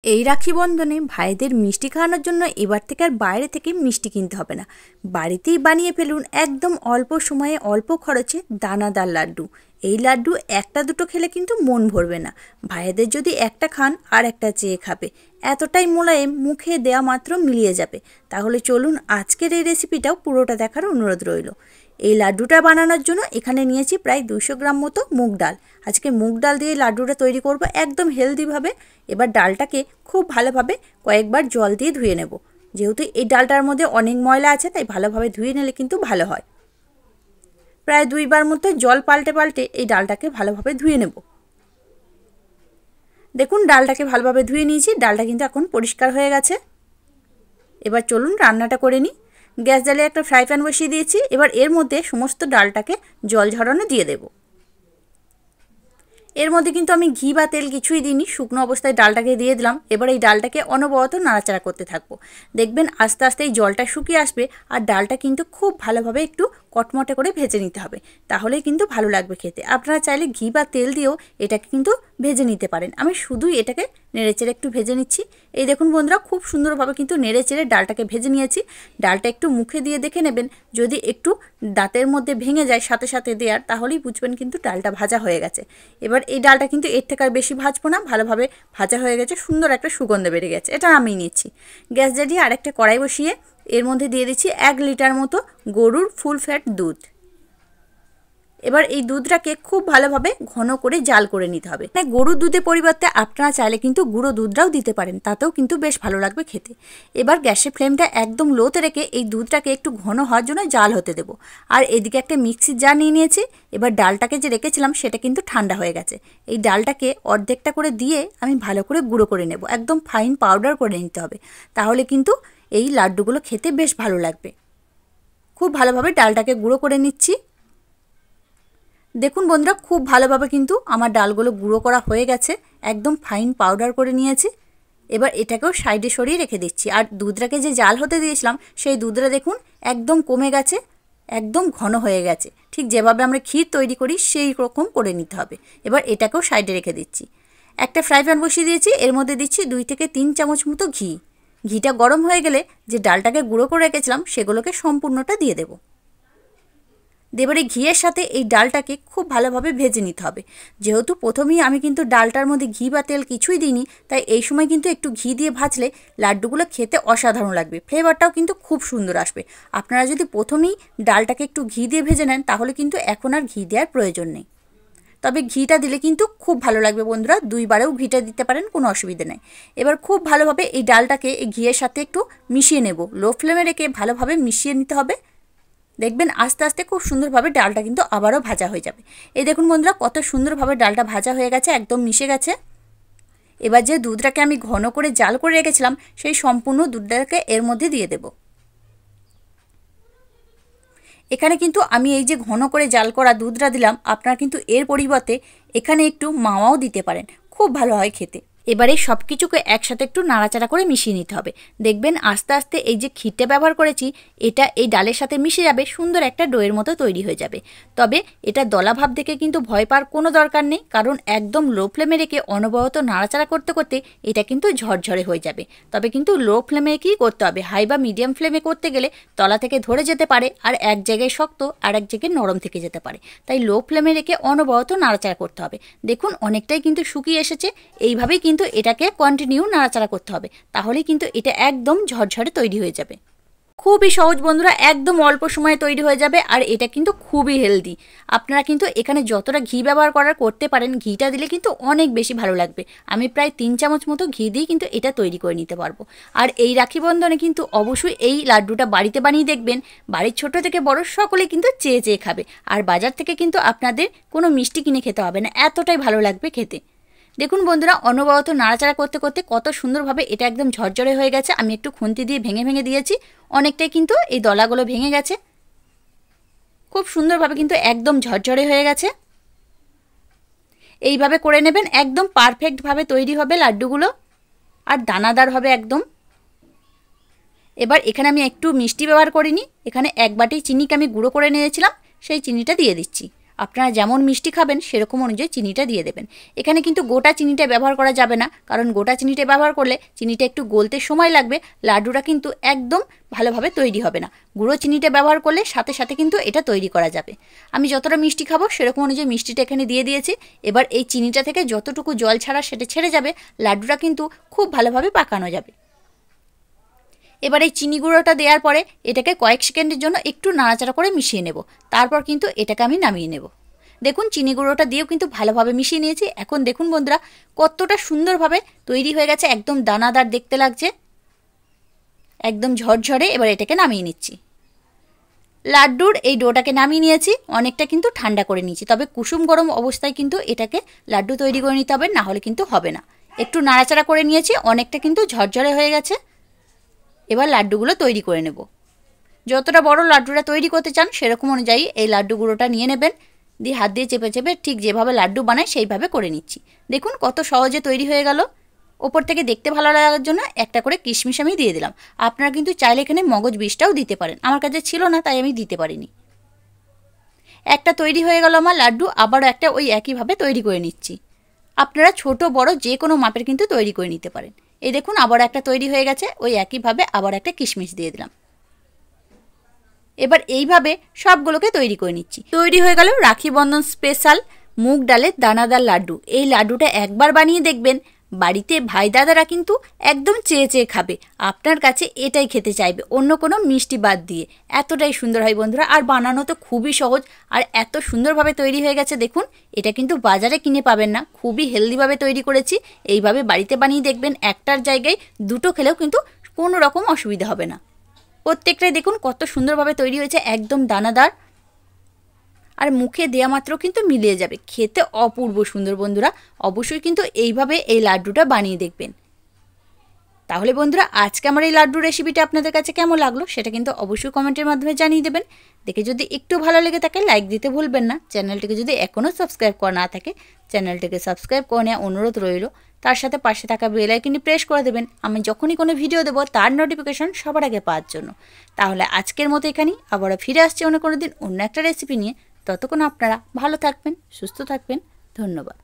এই রাখি বন্ধনে ভাইদের মিষ্টি খাওয়ানোর জন্য এবার থেকে আর বাইরে থেকে মিষ্টি কিনতে হবে না। বাড়িতেই বানিয়ে ফেলুন একদম অল্প সময়ে অল্প খরচে দানাদার লাড্ডু। এই লাড্ডু একটা দুটো খেলে কিন্তু মন ভরবে না। ভাইদের যদি একটা খান আর একটা চেয়ে খাবে, এতটাই মোলায়েম, মুখে দেওয়া মাত্র মিলিয়ে যাবে। তাহলে চলুন আজকের এই রেসিপিটাও পুরোটা দেখার অনুরোধ রইল। এই লাড্ডুটা বানানোর জন্য এখানে নিয়েছি প্রায় 200 গ্রাম মতো মুগ ডাল। আজকে মুগ ডাল দিয়ে লাড্ডুটা তৈরি করব একদম হেলদিভাবে। এবার ডালটাকে খুব ভালোভাবে কয়েকবার জল দিয়ে ধুয়ে নেব। যেহেতু এই ডালটার মধ্যে অনেক ময়লা আছে, তাই ভালোভাবে ধুয়ে নিলে কিন্তু ভালো হয়। প্রায় 2 বার মতো জল পাল্টে পাল্টে এই ডালটাকে ভালোভাবে ধুয়ে নেব। দেখুন ডালটাকে ভালোভাবে ধুয়ে নিয়েছি, ডালটা কিন্তু এখন পরিষ্কার হয়ে গেছে। এবার চলুন রান্নাটা করে নিই। গ্যাস জ্বালিয়ে একটা ফ্রাই প্যান বসিয়ে দিয়েছি। এবার এর মধ্যে সমস্ত ডালটাকে জল ঝরানো দিয়ে দেব। এর মধ্যে কিন্তু আমি ঘি বা তেল কিছুই দিইনি, শুকনো অবস্থায় ডালটাকে দিয়ে দিলাম। এবার এই ডালটাকে অনবরত নাড়াচাড়া করতে থাকবো। দেখবেন আস্তে আস্তে এই জলটা শুকিয়ে আসবে আর ডালটা কিন্তু খুব ভালোভাবে একটু কটমটে করে ভেজে নিতে হবে, তাহলেই কিন্তু ভালো লাগবে খেতে। আপনারা চাইলে ঘি বা তেল দিয়েও এটাকে কিন্তু ভেজে নিতে পারেন। আমি শুধুই এটাকে নেড়েচেড়ে একটু ভেজে নিচ্ছি। এই দেখুন বন্ধুরা, খুব সুন্দরভাবে কিন্তু নেড়েচেড়ে ডালটাকে ভেজে নিয়েছি। ডালটা একটু মুখে দিয়ে দেখে নেবেন, যদি একটু দাঁতের মধ্যে ভেঙে যায় সাথে সাথে দেওয়ার, তাহলেই বুঝবেন কিন্তু ডালটা ভাজা হয়ে গেছে। এবার এই ডালটা কিন্তু এর থেকে আর বেশি ভাজবো না, ভালোভাবে ভাজা হয়ে গেছে, সুন্দর একটা সুগন্ধ বেরিয়ে গেছে। এটা আমি নিচ্ছি। গ্যাস জ্বালিয়ে আরেকটা কড়াই বসিয়ে এর মধ্যে দিয়ে দিচ্ছি 1 লিটার মতো গরুর ফুল ফ্যাট দুধ। এবার এই দুধটাকে খুব ভালোভাবে ঘন করে জাল করে নিতে হবে। গরুর দুধের পরিবর্তে আপনারা চাইলে কিন্তু গুঁড়ো দুধটাও দিতে পারেন, তাতেও কিন্তু বেশ ভালো লাগবে খেতে। এবার গ্যাসের ফ্লেমটা একদম লোতে রেখে এই দুধটাকে একটু ঘন হওয়ার জন্য জাল হতে দেবো। আর এদিকে একটা মিক্সির জার নিয়ে নিয়েছি। এবার ডালটাকে যে রেখেছিলাম সেটা কিন্তু ঠান্ডা হয়ে গেছে। এই ডালটাকে অর্ধেকটা করে দিয়ে আমি ভালো করে গুঁড়ো করে নেব। একদম ফাইন পাউডার করে নিতে হবে, তাহলে কিন্তু এই লাড্ডুগুলো খেতে বেশ ভালো লাগবে। খুব ভালোভাবে ডালটাকে গুঁড়ো করে নিচ্ছি। দেখুন বন্ধুরা, খুব ভালোভাবে কিন্তু আমার ডালগুলো গুঁড়ো করা হয়ে গেছে, একদম ফাইন পাউডার করে নিয়েছি। এবার এটাকেও সাইডে সরিয়ে রেখে দিচ্ছি। আর দুধটাকে যে জাল হতে দিয়েছিলাম সেই দুধটা দেখুন একদম কমে গেছে, একদম ঘন হয়ে গেছে। ঠিক যেভাবে আমরা ক্ষীর তৈরি করি সেই রকম করে নিতে হবে। এবার এটাকেও সাইডে রেখে দিচ্ছি। একটা ফ্রাই প্যান বসিয়ে দিয়েছি, এর মধ্যে দিচ্ছি 2 থেকে 3 চামচ মতো ঘি। ঘিটা গরম হয়ে গেলে যে ডালটাকে গুঁড়ো করে রেখেছিলাম সেগুলোকে সম্পূর্ণটা দিয়ে দেবো। এবারে ঘিয়ের সাথে এই ডালটাকে খুব ভালোভাবে ভেজে নিতে হবে। যেহেতু প্রথমেই আমি কিন্তু ডালটার মধ্যে ঘি বা তেল কিছুই দিইনি, তাই এই সময় কিন্তু একটু ঘি দিয়ে ভাজলে লাড্ডুগুলো খেতে অসাধারণ লাগবে, ফ্লেভারটাও কিন্তু খুব সুন্দর আসবে। আপনারা যদি প্রথমেই ডালটাকে একটু ঘি দিয়ে ভেজে নেন, তাহলে কিন্তু এখন আর ঘি দেওয়ার প্রয়োজন নেই। তবে ঘিটা দিলে কিন্তু খুব ভালো লাগবে বন্ধুরা, 2 বারেও ঘিটা দিতে পারেন, কোনো অসুবিধা নেই। এবার খুব ভালোভাবে এই ডালটাকে এই ঘিয়ের সাথে একটু মিশিয়ে নেব। লো ফ্লেমে রেখে ভালোভাবে মিশিয়ে নিতে হবে। দেখবেন আস্তে আস্তে খুব সুন্দরভাবে ডালটা কিন্তু আবারও ভাজা হয়ে যাবে। এই দেখুন বন্ধুরা, কত সুন্দরভাবে ডালটা ভাজা হয়ে গেছে, একদম মিশে গেছে। এবার যে দুধটাকে আমি ঘন করে জাল করে রেখেছিলাম সেই সম্পূর্ণ দুধটাকে এর মধ্যে দিয়ে দেব। এখানে কিন্তু আমি এই যে ঘন করে জাল করা দুধটা দিলাম, আপনারা কিন্তু এর পরিবর্তে এখানে একটু মাওয়াও দিতে পারেন, খুব ভালো হয় খেতে। এবারে সব কিছুকে একসাথে একটু নাড়াচাড়া করে মিশিয়ে নিতে হবে। দেখবেন আস্তে আস্তে এই যে ক্ষীরটা ব্যবহার করেছি এটা এই ডালের সাথে মিশে যাবে, সুন্দর একটা ডোয়ের মতো তৈরি হয়ে যাবে। তবে এটা দলাভাব দেখে কিন্তু ভয় পাওয়ার কোনো দরকার নেই, কারণ একদম লো ফ্লেমে রেখে অনবরত নাড়াচাড়া করতে করতে এটা কিন্তু ঝরঝরে হয়ে যাবে। তবে কিন্তু লো ফ্লেমে কি করতে হবে, হাই বা মিডিয়াম ফ্লেমে করতে গেলে তলা থেকে ধরে যেতে পারে, আর এক জায়গায় শক্ত আর এক জায়গায় নরম থেকে যেতে পারে। তাই লো ফ্লেমে রেখে অনবরত নাড়াচাড়া করতে হবে। দেখুন অনেকটাই কিন্তু শুকিয়ে এসেছে, এইভাবেই কিন্তু এটাকে কন্টিনিউ নাড়াচাড়া করতে হবে, তাহলেই কিন্তু এটা একদম ঝরঝরে তৈরি হয়ে যাবে। খুবই সহজ বন্ধুরা, একদম অল্প সময়ে তৈরি হয়ে যাবে, আর এটা কিন্তু খুবই হেলদি। আপনারা কিন্তু এখানে যতটা ঘি ব্যবহার করতে পারেন, ঘিটা দিলে কিন্তু অনেক বেশি ভালো লাগবে। আমি প্রায় 3 চামচ মতো ঘি দিয়ে কিন্তু এটা তৈরি করে নিতে পারবো। আর এই রাখি বন্ধনে কিন্তু অবশ্যই এই লাড্ডুটা বাড়িতে বানিয়ে দেখবেন, বাড়ির ছোট থেকে বড় সকলে কিন্তু চেয়ে চেয়ে খাবে। আর বাজার থেকে কিন্তু আপনাদের কোনো মিষ্টি কিনে খেতে হবে না, এতটাই ভালো লাগবে খেতে। দেখুন বন্ধুরা, অনবরত নাড়াচাড়া করতে করতে কত সুন্দরভাবে এটা একদম ঝরঝরে হয়ে গেছে। আমি একটু খুন্তি দিয়ে ভেঙে ভেঙে দিয়েছি, অনেকটাই কিন্তু এই দলাগুলো ভেঙে গেছে। খুব সুন্দরভাবে কিন্তু একদম ঝরঝরে হয়ে গেছে। এইভাবে করে নেবেন, একদম পারফেক্টভাবে তৈরি হবে লাড্ডুগুলো, আর দানাদার হবে একদম। এবার এখানে আমি একটু মিষ্টি ব্যবহার করিনি, এখানে 1 বাটি চিনিকে আমি গুঁড়ো করে নিয়েছিলাম, সেই চিনিটা দিয়ে দিচ্ছি। আপনারা যেমন মিষ্টি খাবেন সেরকম অনুযায়ী চিনিটা দিয়ে দেবেন। এখানে কিন্তু গোটা চিনিটা ব্যবহার করা যাবে না, কারণ গোটা চিনিটা ব্যবহার করলে চিনিটা একটু গলতে সময় লাগবে, লাড্ডুটা কিন্তু একদম ভালোভাবে তৈরি হবে না। গুঁড়ো চিনিটা ব্যবহার করলে সাথে সাথে কিন্তু এটা তৈরি করা যাবে। আমি যতটা মিষ্টি খাবো সেরকম অনুযায়ী মিষ্টিটা এখানে দিয়ে দিয়েছি। এবার এই চিনিটা থেকে যতটুকু জল ছাড়া সেটা ছেড়ে যাবে, লাড্ডুটা কিন্তু খুব ভালোভাবে পাকানো যাবে। এবার এই চিনি গুঁড়োটা দেওয়ার পরে এটাকে কয়েক সেকেন্ডের জন্য একটু নাড়াচাড়া করে মিশিয়ে নেব। তারপর কিন্তু এটাকে আমি নামিয়ে নেব। দেখুন চিনি গুঁড়োটা দিয়েও কিন্তু ভালোভাবে মিশিয়ে নিয়েছি। এখন দেখুন বন্ধুরা কতটা সুন্দরভাবে তৈরি হয়ে গেছে, একদম দানাদার দেখতে লাগছে, একদম ঝরঝরে। এবার এটাকে নামিয়ে নিচ্ছি। লাড্ডুর এই ডোটাকে নামিয়ে নিয়েছি, অনেকটা কিন্তু ঠান্ডা করে নিয়েছি। তবে কুসুম গরম অবস্থায় কিন্তু এটাকে লাড্ডু তৈরি করে নিতে হবে, না হলে কিন্তু হবে না। একটু নাড়াচাড়া করে নিয়েছি, অনেকটা কিন্তু ঝরঝরে হয়ে গেছে। এবার লাড্ডুগুলো তৈরি করে নেব। যতটা বড় লাড্ডুটা তৈরি করতে চান সেরকম অনুযায়ী এই লাড্ডু গুঁড়োটা নিয়ে নেবেন, দিয়ে হাত দিয়ে চেপে চেপে ঠিক যেভাবে লাড্ডু বানায় সেইভাবে করে নিচ্ছি। দেখুন কত সহজে তৈরি হয়ে গেল। ওপর থেকে দেখতে ভালো লাগার জন্য একটা করে কিশমিশ আমি দিয়ে দিলাম। আপনারা কিন্তু চাইলে এখানে মগজ বীজটাও দিতে পারেন, আমার কাছে ছিল না তাই আমি দিতে পারিনি। একটা তৈরি হয়ে গেল আমার লাড্ডু, আবারও একটা ওই একইভাবে তৈরি করে নিচ্ছি। আপনারা ছোট বড় যে কোনো মাপের কিন্তু তৈরি করে নিতে পারেন। এই দেখুন আবার একটা তৈরি হয়ে গেছে, ওই একইভাবে আবার একটা কিশমিশ দিয়ে দিলাম। এবার এইভাবে সবগুলোকে তৈরি করে নিচ্ছি। তৈরি হয়ে গেল রাখি বন্ধন স্পেশাল মুগ ডালের দানাদার লাড্ডু। এই লাড্ডুটা একবার বানিয়ে দেখবেন, বাড়িতে ভাই দাদারা কিন্তু একদম চেয়ে চেয়ে খাবে, আপনার কাছে এটাই খেতে চাইবে অন্য কোনো মিষ্টি বাদ দিয়ে। এতটাই সুন্দর হয় বন্ধুরা, আর বানানো তো খুবই সহজ, আর এত সুন্দরভাবে তৈরি হয়ে গেছে। দেখুন এটা কিন্তু বাজারে কিনে পাবেন না, খুবই হেলদিভাবে তৈরি করেছি। এইভাবে বাড়িতে বানিয়ে দেখবেন, একটার জায়গায় দুটো খেলেও কিন্তু কোনো রকম অসুবিধা হবে না। প্রত্যেকটাই দেখুন কত সুন্দরভাবে তৈরি হয়েছে, একদম দানাদার, আর মুখে দেয়া মাত্র কিন্তু মিলিয়ে যাবে, খেতে অপূর্ব সুন্দর। বন্ধুরা অবশ্যই কিন্তু এইভাবে এই লাড্ডুটা বানিয়ে দেখবেন। তাহলে বন্ধুরা আজকে আমার এই লাড্ডু রেসিপিটা আপনাদের কাছে কেমন লাগলো সেটা কিন্তু অবশ্যই কমেন্টের মাধ্যমে জানিয়ে দেবেন। দেখে যদি একটু ভালো লেগে থাকে লাইক দিতে ভুলবেন না। চ্যানেলটিকে যদি এখনও সাবস্ক্রাইব করা না থাকে চ্যানেলটিকে সাবস্ক্রাইব করে নেওয়া অনুরোধ রইল। তার সাথে পাশে থাকা বেল আইকনটি প্রেস করে দেবেন, আমি যখনই কোনো ভিডিও দেবো তার নোটিফিকেশন সবার আগে পাওয়ার জন্য। তাহলে আজকের মতো এখানেই, আবারও ফিরে আসছে অন্য কোনো দিন অন্য একটা রেসিপি নিয়ে। ততক্ষণ আপনারা ভালো থাকবেন, সুস্থ থাকবেন। ধন্যবাদ।